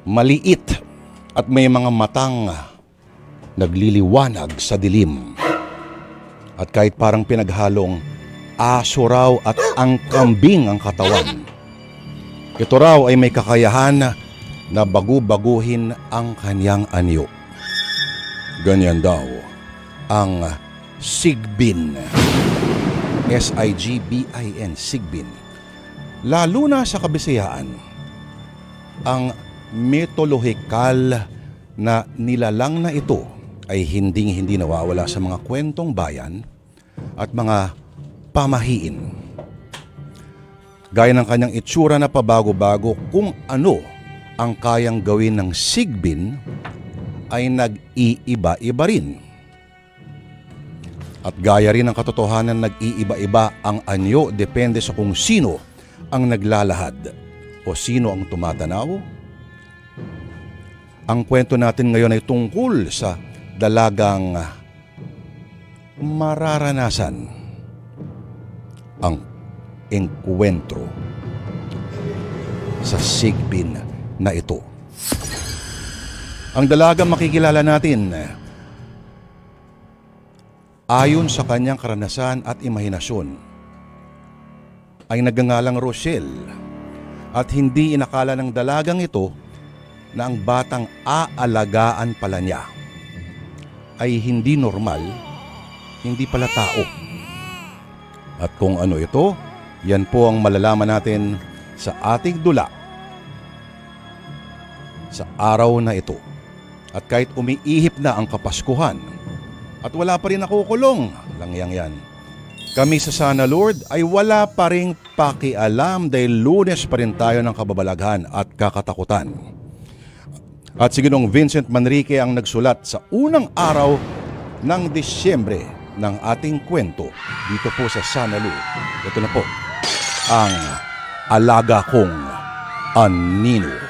Maliit at may mga matang nagliliwanag sa dilim. At kahit parang pinaghalong aso raw at ang kambing ang katawan, ito raw ay may kakayahan na bagu-baguhin ang kanyang anyo. Ganyan daw ang Sigbin. S-I-G-B-I-N, Sigbin. Lalo na sa Kabisayaan, ang mitolohikal na nilalang na ito ay hindi nawawala sa mga kwentong bayan at mga pamahiin. Gaya ng kanyang itsura na pabago-bago, kung ano ang kayang gawin ng Sigbin ay nag-iiba-iba rin. At gaya rin ng katotohanan, nag-iiba-iba ang anyo depende sa kung sino ang naglalahad o sino ang tumatanaw. Ang kwento natin ngayon ay tungkol sa dalagang mararanasan ang engkwentro sa Sigbin na ito. Ang dalagang makikilala natin, ayon sa kanyang karanasan at imahinasyon, ay nagngangalang Rochelle, at hindi inakala ng dalagang ito na ang batang aalagaan pala niya ay hindi normal, hindi pala tao. At kung ano ito, yan po ang malalaman natin sa ating dula sa araw na ito. At kahit umiihip na ang Kapaskuhan at wala pa rin nakukulong, langyang yan, kami sa Sana Lord ay wala pa ring pakialam dahil Lunes pa rin tayo ng kababalaghan at kakatakutan. At si Ginoong Vincent Manrique ang nagsulat sa unang araw ng Disyembre ng ating kwento dito po sa Sana Lord. Ito na po ang Alaga Kong Anino.